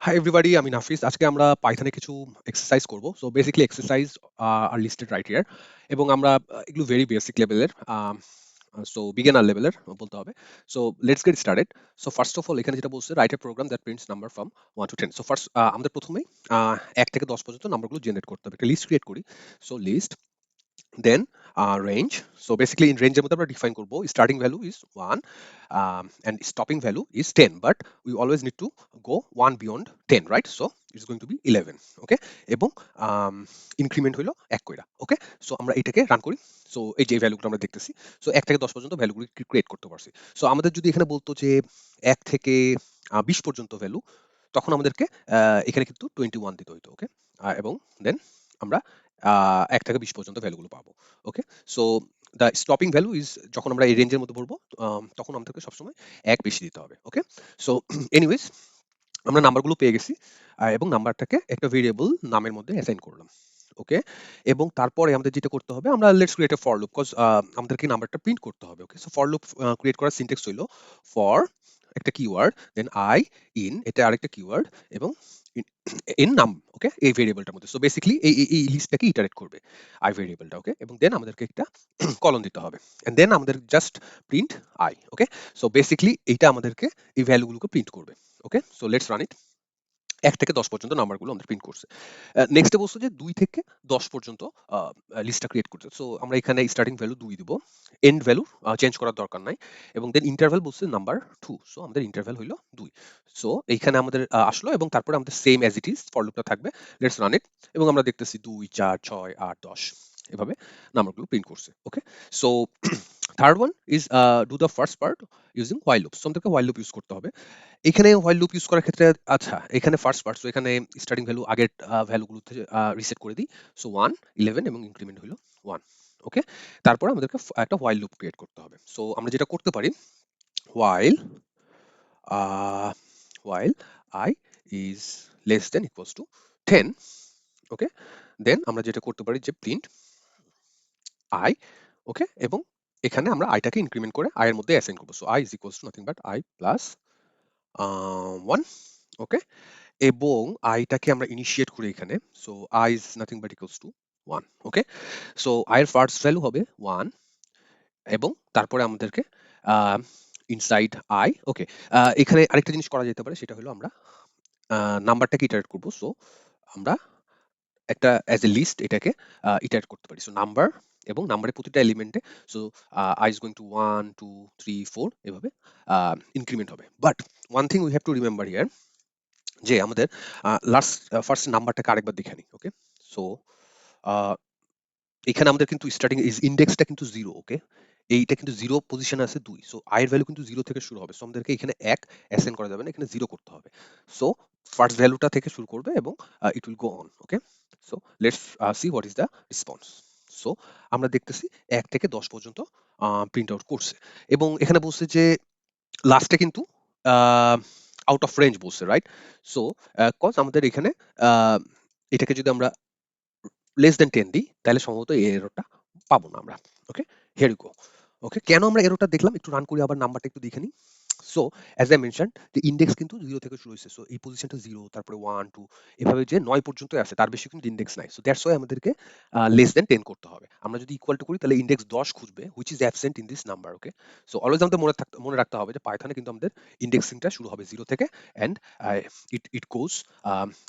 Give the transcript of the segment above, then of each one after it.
Hi everybody, আমি নাফিস। আজকে আমরা পাইথনে কিছু এক্সারসাইজ করব। So basically exercise are listed right here, এবং আমরা এগুলো ভেরি বেসিক লেভেলের, সো বিগিনার লেভেলের বলতে হবে। So let's get started. So first of all এখানে যেটা বলছে, write a program that prints number from 1 to 10। So first আমাদের প্রথমেই 1 থেকে 10 পর্যন্ত নাম্বারগুলো জেনারেট করতে হবে, একটা লিস্ট ক্রিয়েট করি। So list, then range. So basically in range এর মধ্যে আমরা define করব starting value is 1, and stopping value is 10, but we always need to go one beyond 10, right? So it's going to be 11. Okay, এবং increment হলো 1 কইরা। ওকে, so আমরা এটাকে run করি। সো এই যে ভ্যালুগুলো আমরা দেখতেছি, সো 1 থেকে 10 পর্যন্ত ভ্যালুগুলো ক্রিয়েট করতে পারছি। সো আমাদের যদি এখানে বলতো যে 1 থেকে 20 পর্যন্ত ভ্যালু, তখন আমাদেরকে এখানে কিন্তু 21 দিতে হইতো। ওকে, এবং দেন আমরা 1 থেকে 20 পর্যন্ত ভ্যালুগুলো পাবো। Okay, so the stopping value is, যখন আমরা এই রেঞ্জের মধ্যে পড়বো, তখন আমাদেরকে সবসময় 1 বেশি দিতে হবে। ওকে, সো এনিওয়েজ আমরা নাম্বারগুলো পেয়ে গেছি, এবং নাম্বারটাকে একটা ভেরিয়েবল নামের মধ্যে অ্যাসাইন করলাম। ওকে, এবং তারপরে আমাদের যেটা করতে হবে, আমরা let's create A for loop, because আমাদেরকে নাম্বারটা প্রিন্ট করতে হবে। ওকে, সো ফর লুপ ক্রিয়েট করার সিনট্যাক্স হইলো ফর একটা কিওয়ার্ড, দেন আই ইন, এটা আরেকটা কিওয়ার্ড, এবং ইন নাম। ওকে, এই ভেরিয়েবলটার মধ্যে। সো বেসিক্যালি এই লিস্টটাকে ইটারেট করবে আই ভেরিয়েবলটা। ওকে, এবং দেন আমাদেরকে একটা কলন দিতে হবে, এন্ড দেন আমাদের just print I. Okay, so basically এইটা আমাদেরকে এই ভ্যালুগুলোকে প্রিন্ট করবে। ওকে, সো লেটস রান ইট। 1 থেকে 10 পর্যন্ত নাম্বারগুলো আমাদের প্রিন্ট করছে। নেক্সটে বলছে যে 2 থেকে 10 পর্যন্ত লিস্টটা ক্রিয়েট করতে। সো আমরা এখানে স্টার্টিং ভ্যালু 2 দিব, এন্ড ভ্যালু চেঞ্জ করার দরকার নাই, এবং দেন ইন্টারভ্যাল বলছে নাম্বার 2। সো আমাদের ইন্টারভ্যাল হইলো 2। সো এইখানে আমাদের আসলো, এবং তারপরে আমাদের same as it is for লুপটা থাকবে। লেটস রান ইট, এবং আমরা দেখতেছি 2, 4, 6, 8, 10 এভাবে নাম্বারগুলো প্রিন্ট করছে। Okay, so third one is do the first part using while loop. So আমাদেরকে হোয়াইল লুপ ইউজ করতে হবে এখানে। হোয়াইল লুপ ইউজ করার ক্ষেত্রে, আচ্ছা, এখানে ফার্স্ট পার্ট, সো এখানে স্টার্টিং ভ্যালু আগের ভ্যালুগুলোতে রিসেট করে দিই। সো 1, 11 এবং ইনক্রিমেন্ট হলো 1। ওকে, তারপর আমাদেরকে একটা হোয়াইল লুপ ক্রিয়েট করতে হবে। সো আমরা যেটা করতে পারি, while while I is less than equals to 10। ওকে, দেন আমরা যেটা করতে পারি যে প্রিন্ট আই। ওকে, এবং এখানে আমরা আইটাকে ইনক্রিমেন্ট করে আই এর মধ্যে অ্যাসাইন করবো। So I is equals two nothing but I plus 1। ওকে, এবং আইটাকে আমরা ইনিশিয়েট করি এখানে। So I is nothing but equals to 1। Okay, so I এর ফার্স্ট ভ্যালু হবে 1, এবং তারপরে আমাদেরকে ইনসাইড আই। ওকে, এখানে আরেকটা জিনিস করা যেতে পারে, সেটা হলো আমরা নাম্বারটাকে ইটারেট করব। সো আমরা একটা অ্যাজ এ লিস্ট এটাকে ইটারেট করতে পারি। সো নাম্বার, এবং নাম্বারের প্রতিটা এলিমেন্টে, so I is going to 1, 2, 3, 4 এভাবে ইনক্রিমেন্ট হবে। But one thing we have to remember here, যে আমাদের লাস্ট ফার্স্ট নাম্বারটাকে আরেকবার দেখে নিই। ওকে, সো এখানে আমাদের কিন্তু স্টার্টিং ইন্ডেক্সটা কিন্তু 0। ওকে, এইটা কিন্তু 0 পজিশনে আছে 2। সো আই এর ভ্যালু কিন্তু 0 থেকে শুরু হবে। সো আমাদেরকে এখানে 1 অ্যাসাইন করা যাবে না, এখানে 0 করতে হবে। সো ফার্স্ট ভ্যালুটা থেকে শুরু করবে, এবং it will go on. Okay, so let's see what is the response. So আমরা দেখতেছি 1 থেকে 10 পর্যন্ত প্রিন্ট আউট করছে, এবং এখানে বলছে যে লাস্টে কিন্তু আউট অফ রেঞ্জ বলছে, রাইট? সো কজ আমাদের এখানে আহ, এটাকে যদি আমরা লেস দেন 10 দিই, তাহলে সম্ভবত এই এররটা পাবো না আমরা। ওকে, হিয়ার ইউ গো। ওকে, কেন আমরা এররটা দেখলাম, একটু রান করি, আবার নাম্বারটা একটু দেখে নিই। সো অ্যাজ আই মেনশন, যে ইন্ডেক্স কিন্তু 0 থেকে শুরু হয়েছে। সো এই পজিশনটা 0, তারপরে 1, 2 এভাবে যে 9 পর্যন্ত আছে, তার বেশি কিন্তু ইন্ডেক্স নাই। সো দ্যাটস ওয়াই আমাদেরকে লেস দেন 10 করতে হবে। আমরা যদি ইকুয়াল টু করি, তাহলে ইন্ডেক্স 10 খুঁজবে, which is absent in this number. Okay, so always আমাদের মনে রাখতে হবে যে পাইথনে কিন্তু আমাদের ইন্ডেক্সিংটা শুরু হবে 0 থেকে, and it goes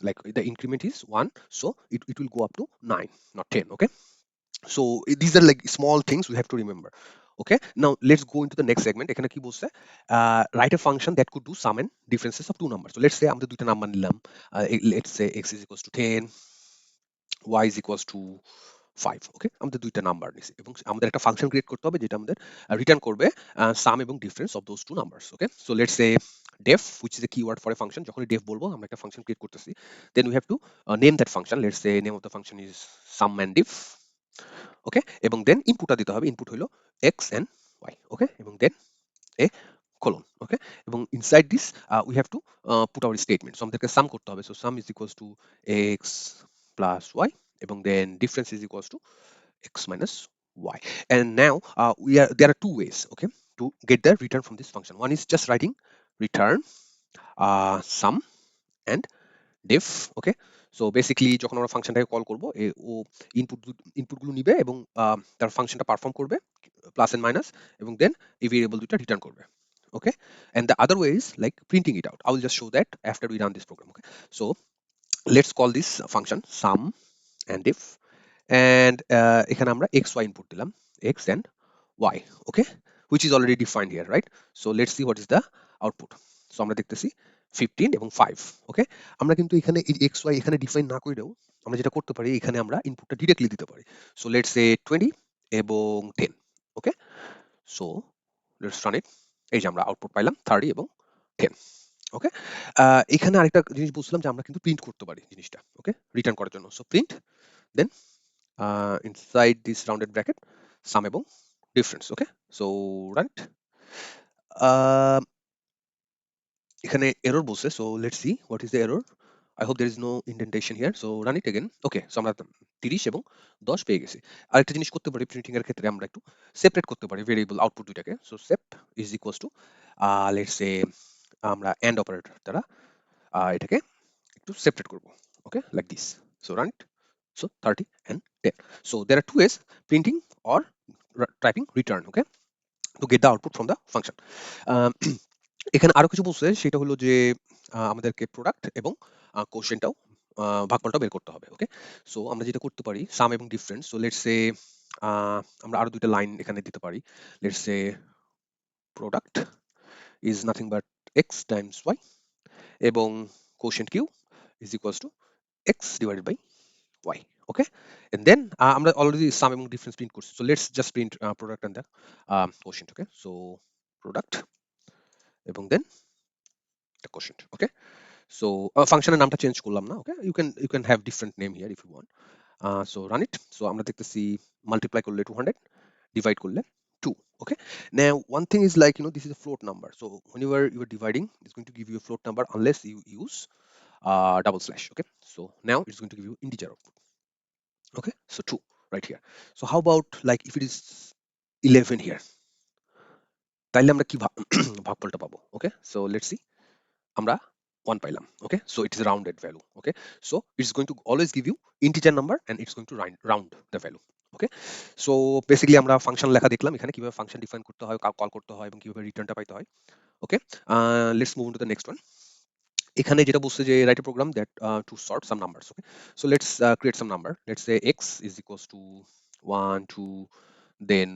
like the increment is 1, so it will go up to 9, not 10. Okay, so these are like small things we have to remember. Okay, now let's go into the next segment. এখানে কি বলছে, write a function that could do sum and differences of two numbers. So let's say আমাদের দুইটা number নিলাম, let's say x is equals to 10, y is equals to 5. ওকে, আমাদের দুইটা number নিছি, এবং আমাদের একটা ফাংশন ক্রিয়েট করতে হবে যেটা আমাদের রিটার্ন করবে সাম এবং difference of those two numbers. Okay, so let's say def, which is a keyword for a function. যখনই def বলবো, আমরা একটা ফাংশন ক্রিয়েট করতেছি, then we have to name that function. Let's say name of the function is sum and diff. ওকে, এবং দেন ইনপুটটা দিতে হবে, input হলো x and y। ওকে, এবং দেন এ colon। ওকে, এবং inside this we have to put our statement. So আমাদেরকে sum করতে হবে। So sum is equals to x plus y, এবং then difference is equals to x minus y. And now there are two ways, okay, to get the return from this function. One is just writing return sum and def, okay. So basically যখন আমরা ফাংশনটাকে call করব ও input ইনপুটগুলো নিবে এবং তার ফাংশনটা perform করবে plus and minus, এবং দেন এই ভেরিয়েবল দুটো রিটার্ন করবে, ওকে। And the other way is like printing it out. I will just show that after we run this program, okay. So let's call this function sum and if, and এখানে আমরা xy input দিলাম, x and y, okay, which is already defined here, right? So let's see what is the output. So আমরা দেখতেছি 15 এবং 5, okay. আমরা কিন্তু এখানে এই xy এখানে ডিফাইন না করেও আমরা যেটা করতে পারি, এখানে আমরা ইনপুটটা ডিরেক্টলি দিতে পারি। So let's say 20 এবং 10, okay. So let's run it. এই যে আমরা আউটপুট পাইলাম 30 এবং 10, ওকে। এখানে আরেকটা জিনিস বুঝলাম যে আমরা কিন্তু প্রিন্ট করতে পারি জিনিসটা, ওকে, রিটার্ন করার জন্য। So print, then inside this rounded bracket sum এবং ডিফারেন্স, ওকে। সো রাইট, এখানে এরর বলছে, so let's see what is the error. I hope there is no indentation here, so run it again. Okay, so আমরা 30 এবং 10 পেয়ে গেছি। আরেকটা জিনিস করতে পারি প্রিন্টিং এর ক্ষেত্রে, আমরা একটু সেপারেট করতে পারি ভেরিয়েবল আউটপুট দুইটাকে। So sep is equals to let's say আমরা এন্ড অপারেটর দ্বারা এটাকে একটু সেপারেট করব, okay, like this. So run it. So 30 and 10. So there are two ways: printing or typing return, okay, to get the output from the function. Um, এখানে আরো কিছু বলছে, সেটা হলো যে আমাদেরকে প্রোডাক্ট এবং কোশ্চেনটাও ভাগফলটা বের করতে হবে, ওকে। সো আমরা যেটা করতে পারি সাম এবং ডিফারেন্স। সো লেটস সে আমরা আরো দুইটা লাইন এখানে দিতে পারি। Let's say product is nothing but x times y এবং quotient q is equals to x divided by y, okay. And then আমরা already sum এবং difference print করছি, so let's just print product and the quotient, okay. So product এবং then the quotient, okay. So function এর নামটা change করলাম না, okay, you can have different name here if you want. So run it. So আমরা দেখতেছি multiply করলে 200, divide করলে 2, okay. Now one thing is like, this is a float number, so whenever you are dividing, it's going to give you a float number unless you use double slash, okay. So now it's going to give you integer output. Okay, so 2 right here. So how about like if it is 11 here, তাইলে আমরা কি ভাগফলটা পাবো? Okay, so let's see. আমরা 1 পাইলাম, okay, so it is a rounded value, okay. So it's going to always give you integer number and it's going to round the value, okay. So basically আমরা function লেখা দেখলাম, এখানে কিভাবে function define করতে হয়, call করতে হয় এবং কিভাবে রিটার্নটা পাইতে হয়, okay. Let's move on to the next one. এখানে যেটা বলছে যে write a program that to sort some numbers, okay. So let's create some number. Let's say x is equals to 1 2, then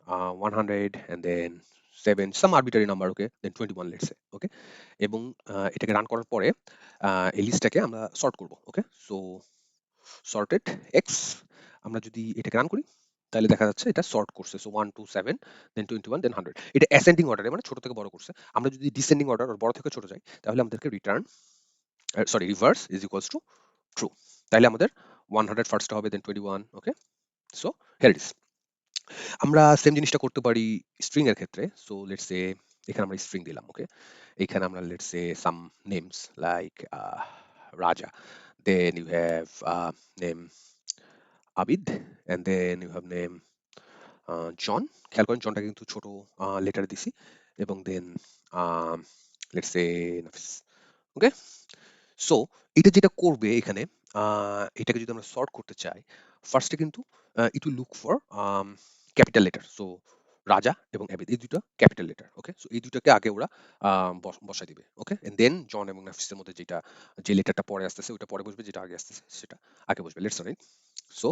100, and then 7, some arbitrary number, okay, then 21, let's say, okay. এবং এটাকে run করার পরে এই লিস্টটাকে আমরা sort করব, ওকে। So sorted x, আমরা যদি এটাকে রান করি তাহলে দেখা যাচ্ছে এটা সর্ট করছে। সো 1 2 7, দেন 21, দেন 100। এটা অ্যাসেন্ডিং অর্ডারে, মানে ছোট থেকে বড় করছে। আমরা যদি ডিসেন্ডিং অর্ডার বড় থেকে ছোট যাই, তাহলে আমাদেরকে return sorry reverse is equals to true. তাহলে আমাদের 100 ফার্স্ট হবে, then 21, okay. So here it is. আমরা সেম জিনিসটা করতে পারি স্ট্রিং এর ক্ষেত্রে। সো লেটস সে এখানে আমরা স্ট্রিং দিলাম, ওকে। এখানে আমরা let's say some names like Raja, then you have name Abid, and then you have name John. খেয়াল করেন জনটা কিন্তু ছোট লেটার দিছি, এবং then let's say Nafis, okay. So এটা যেটা করবে এখানে, এটাকে যদি আমরা সর্ট করতে চাই, ফার্স্টে কিন্তু it will look for capital letter. So রাজা এবং আবিদ এই দুটো ক্যাপিটাল লেটার, ওকে। সো এই দুটোকে আগে ওরা বসাই দিবে, ওকে। এন্ড দেন জন এবং নাফিসের মধ্যে যে লেটারটা পরে আসতেছে ওটা পরে বসবে, যেটা আগে আসতেছে সেটা আগে বসবে। Let's write. সো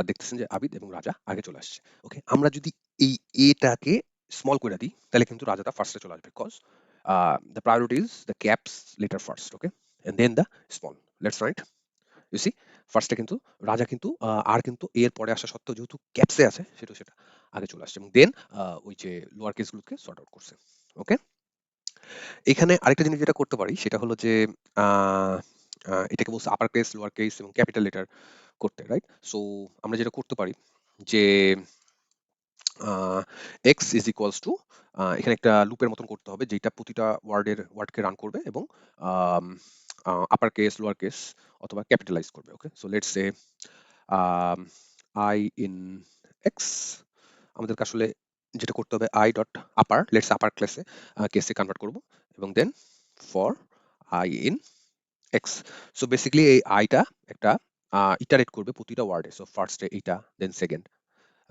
দেখতেছেন যে আবিদ এবং রাজা আগে চলে আসছে, ওকে। আমরা যদি এই এটাকে স্মল করে দিই, তাহলে কিন্তু রাজাটা ফার্স্টে চলে আসবে, because the priority is the caps letter first, okay, and then the small. Let's write. You see, ফার্স্টে কিন্তু রাজা কিন্তু আর কিন্তু এর পরে আসা সত্ত্বেও যেহেতু ক্যাপসে আছে, সেটা আগে চলে আসছে, এবং দেন ওই যে লোয়ার কেস গুলোকে সর্ট আউট করছে, ওকে। এখানে আরেকটা জিনিস যেটা করতে পারি সেটা হলো যে আহ, এটাকে বলছে আপার কেস, লোয়ার কেস এবং ক্যাপিটাল লেটার করতে, রাইট। সো আমরা যেটা করতে পারি যে এক্স ইজ ইকুয়ালস টু, এখানে একটা লুপের মতন করতে হবে যেটা প্রতিটা ওয়ার্ডকে রান করবে এবং আপার কেস, লোয়ার কেস অথবা ক্যাপিটালাইজ করবে, okay. So let's say I in x, আমাদেরকে আসলে যেটা করতে হবে I dot upper, let's upper কেসে কনভার্ট করব, এবং then for I in x. So basically এই আইটা একটা ইটারেট করবে প্রতিটা ওয়ার্ডে। সো ফার্স্টে এইটা, দেন সেকেন্ড,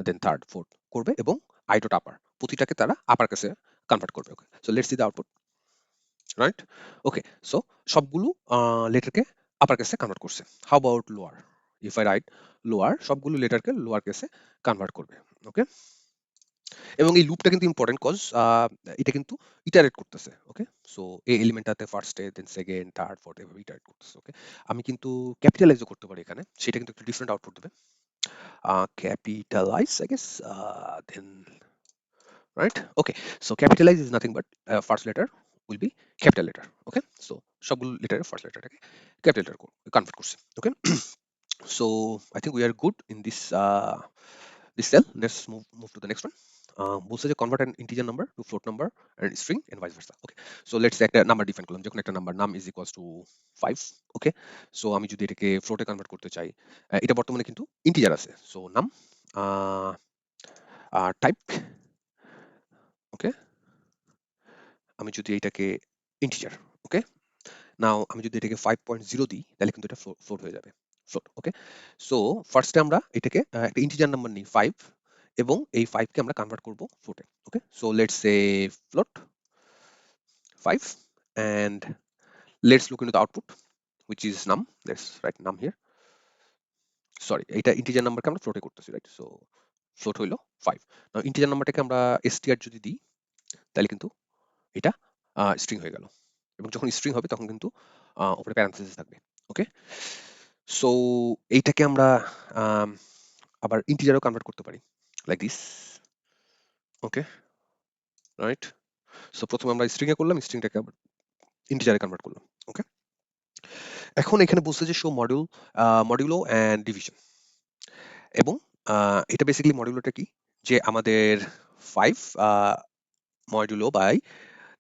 দেন থার্ড, ফোর্থ করবে এবং আই ডট আপার প্রতিটাকে তারা আপার কেসে কনভার্ট করবে। Okay, so let's see the output, right? Okay, so সবগুলো লেটারকে আপার কেসে কনভার্ট করছে। How about lower? If I write lower, সবগুলো লেটারকে লোয়ার কেসে কনভার্ট করবে। ওকে, এবং এই লুপটা কিন্তু ইম্পর্টেন্ট কজ এটা কিন্তু ইটারেট করতেছে। ওকে, সো এই এলিমেন্টটাতে ফার্স্টে, দেন সেকেন্ড, থার্ড, ফোর্থ এভাবে ইটারেট করতেছে। ওকে, আমি কিন্তু ক্যাপিটালাইজও করতে পারি এখানে, সেটা কিন্তু একটু ডিফারেন্ট আউটপুট দেবে। Capitalize, I guess, then right. Okay, so capitalize is nothing but first letter will be capital letter. Okay, so সবগুলো লেটারের ফার্স্ট লেটারটাকে ক্যাপিটাল লেটার কনভার্ট করছে। ওকে, so I think we are good in this cell. Let's move to the next one. বলছে যে convert an integer number to float number and string and vice versa. Okay, so let's say একটা number define করলাম, যখন একটা number নাম is equals to 5. Okay, so আমি যদি এটাকে ফ্লোটে কনভার্ট করতে চাই, এটা বর্তমানে কিন্তু ইন্টিজার আছে, সো নাম টাইপ। ওকে, আমি যদি এটাকে ইন্টিজার, ওকে, নাও আমি যদি এটাকে 5.0 দিই তাহলে কিন্তু এটা ফ্লোট হয়ে যাবে, ফ্লোট। ওকে, সো ফার্স্টে আমরা এটাকে একটা ইন্টিজার নাম্বার নিই 5 এবং এই 5 কে আমরা কনভার্ট করব ফ্লোটে। Okay, so let's say float 5 and let's look into the output which is num. Let's write num here. Sorry, এটা ইন্টিজার নাম্বারকে আমরা ফ্লোটে করতেছি, রাইট? সো ফ্লোট হইলো 5। নাও ইন্টিজার নাম্বারটাকে আমরা str যদি দিই তাহলে কিন্তু এটা স্ট্রিং হয়ে গেল, এবং যখন স্ট্রিং হবে তখন কিন্তু উপরে প্যারেনথেসিস থাকবে। ওকে, সো এইটাকে আমরা আম, আবার ইন্টিজারও কনভার্ট করতে পারি like this. Okay, right? So প্রথমে আমরা স্ট্রিং এ করলাম, স্ট্রিংটাকে আবার ইন্টিজারে কনভার্ট করলাম। ওকে, এখন এখানে বলছে যে শো মডিউলো অ্যান্ড ডিভিশন, এবং এটা বেসিক্যালি মডিউলোটা কি, যে আমাদের 5 মডিউলো বাই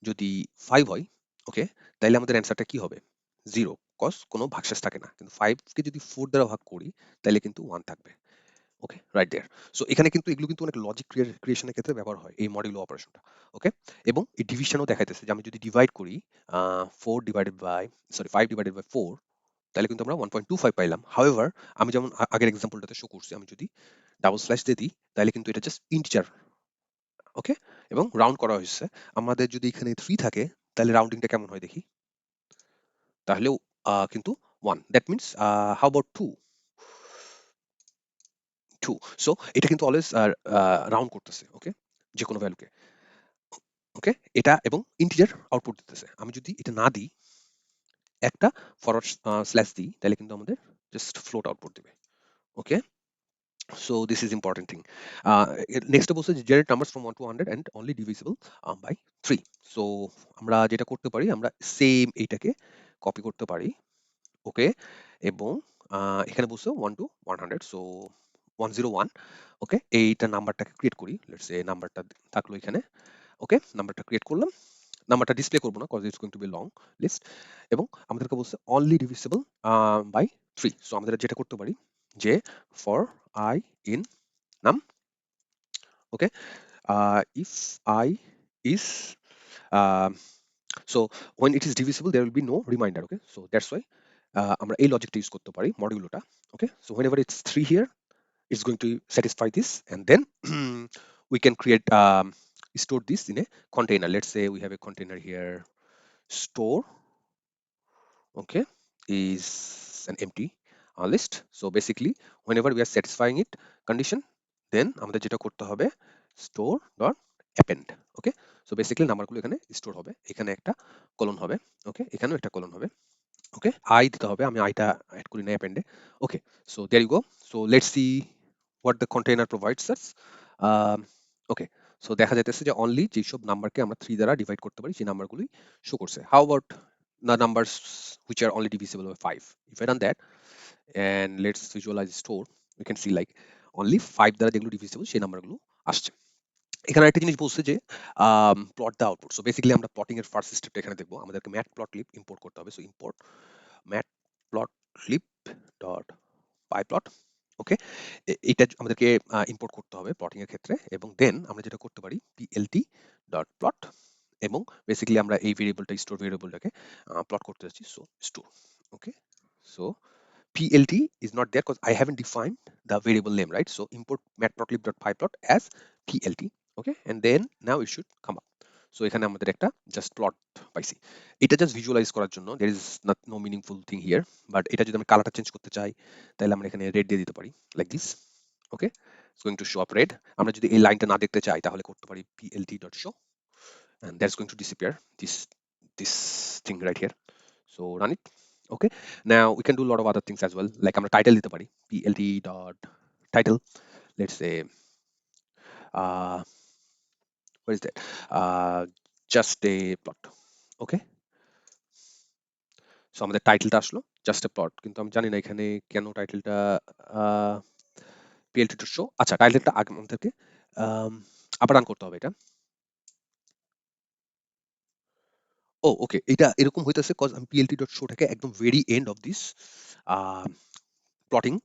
যদি 5 হয়, ওকে, তাইলে আমাদের অ্যান্সারটা কি হবে? 0, কজ কোনো ভাগশেষ থাকে না। কিন্তু 5 কে যদি 4 দ্বারা ভাগ করি তাহলে কিন্তু 1 থাকবে। ওকে, রাইট দেয়ার। সো এখানে কিন্তু এগুলো কিন্তু অনেক লজিক ক্রিয়েশনের ক্ষেত্রে ব্যবহার হয় এই মডিউলো অপারেশনটা। ওকে, এবং এই ডিভিশনও দেখাইতেছে যে আমি যদি ডিভাইড করি 4 divided by, sorry 5 divided by 4, তাহলে কিন্তু আমরা 1.25 পাইলাম। হাউএভার আমি যেমন আগের এক্সাম্পলটাতে শো করছি, আমি যদি ডাবল স্ল্যাশ দিয়ে দিই তাহলে কিন্তু এটা জাস্ট ইন্টিজার। ওকে, এবং রাউন্ড করা হয়েছে। আমাদের যদি এখানে 3 থাকে তাহলে রাউন্ডিংটা কেমন হয় দেখি, তাহলেও কিন্তু 1, that means how about 2, 2। So এটা কিন্তু অলওয়েজ রাউন্ড করতেছে। ওকে, যে কোনো ভ্যালুকে। ওকে, এটা এবং ইন্টিজার আউটপুট দিতেছে। আমি যদি এটা না দিই, একটা ফরওয়ার্ড স্ল্যাশ দিই, তাহলে কিন্তু আমাদের জাস্ট ফ্লোট আউটপুট দিবে। ওকে, so this is important thing. Next বলছে যে generate numbers from 1 to 100 and only divisible by 3. So আমরা যেটা করতে পারি, আমরা সেম এইটাকে কপি করতে পারি। ওকে, এবং এখানে বলছে 1 to 100, so 101। ওকে, এইটা নাম্বারটাকে ক্রিয়েট করি। লেটস সে নাম্বারটা থাকলো এখানে। ওকে, নাম্বারটা ক্রিয়েট করলাম। নাম্বারটা ডিসপ্লে করবো না cause it's going to be long list, এবং আমাদেরকে বলছে অনলি ডিভিসিবল বাই 3। সো আমাদের যেটা করতে পারি যে for I in num, okay, if I is so when it is divisible there will be no reminder. Okay, so that's why আমরা এই লজিকটা ইউজ করতে পারি মডিউলোটা। ওকে, so whenever it's 3 here it's going to satisfy this, and then we can create store this in a container. Let's say we have a container here, store, okay, is an empty list. So basically whenever we are satisfying it condition, then আমাদের যেটা করতে হবে store dot append. Okay, so basically নাম্বারগুলো এখানে store হবে, এখানে একটা colon হবে, ওকে, এখানেও একটা কলন হবে। ওকে, আই দিতে হবে, আমি আইটা অ্যাড করি না অ্যাপেন্ডে। Okay, so there you go. So let's see what the container provides us. Okay, so দেখা যাইতেছে যে অনলি যেসব নাম্বারকে আমরা 3 দ্বারা ডিভাইড করতে পারি সেই নাম্বারগুলোই শো করছে। How about the numbers which are only divisible by 5? If I run that and let's visualize store, we can see like only 5 দ্বারা যেগুলো divisible সেই নাম্বারগুলো আসছে। এখানে একটা জিনিস বলছে যে plot the output. So basically আমরা প্লটিং এর ফার্স্ট স্টেপটা এখানে দেখবো। আমাদেরকে ম্যাট প্লট ক্লিপ ইম্পোর্ট করতে হবে। So import matplotlib dot pyplot. Okay, এটা আমাদেরকে ইম্পোর্ট করতে হবে প্লটিং এর ক্ষেত্রে, এবং দেন আমরা যেটা করতে পারি plt ডট প্লট, এবং বেসিক্যালি আমরা এই ভেরিয়েবলটা স্টোর ভেরিয়েবলটাকে প্লট করতে যাচ্ছি। So store, plt is not there because I haven't defined the variable name, right? So import matplotlib.pyplot as plt. Okay, and then now it should come up. So এখানে আমাদের একটা just plot পাইছি। এটা just visualise করার জন্য, there is not no meaningful thing here, but এটা যদি আমি কালারটা চেঞ্জ করতে চাই তাহলে আমরা এখানে রেড দিয়ে দিতে পারি like this. Okay, it's going to show up red. আমরা যদি এই লাইনটা না দেখতে চাই তাহলে করতে পারি plt.show, and that's going to disappear this thing right here. So run it. Okay, now we can do a lot of other things as well, like আমরা title দিতে পারি plt dot title, let's say uh what is that, just a plot. Okay, so আমাদের টাইটেলটা আসলো just a plot, কিন্তু আমি জানি না এখানে কেন টাইটেলটা পিএলটি টু শো। আচ্ছা, টাইটেলটা আগে আমাদেরকে আম, আবার রান করতে হবে এটা। ও ওকে, এটা এরকম হইতেছে কজ আমি পিএলটি ডট শোটাকে একদম very end of this plotting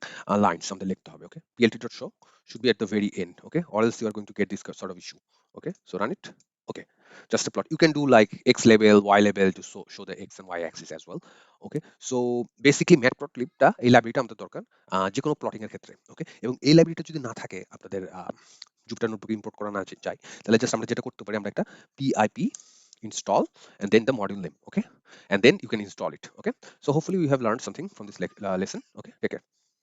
lines আমাদের লিখতে হবে। Okay, plt dot show should be at the very end. Okay, or else you are going to get this sort of issue. Okay, so run it. Okay, just a plot. You can do like x label, y label to show the x and y axis as well. Okay, so basically matplotlibটা এই লাইব্রেরিটা আমাদের দরকার যে কোনো plotting এর ক্ষেত্রে। ওকে, এবং এই লাইব্রেরিটা যদি না থাকে আপনাদের জুপিটার নোটবুক ইম্পোর্ট করা না চাই, তাহলে জাস্ট আমরা যেটা করতে পারি, আমরা একটা pip install and then the module name. Okay, and then you can install it. Okay, so hopefully you have learned something from this lesson. Okay, take care.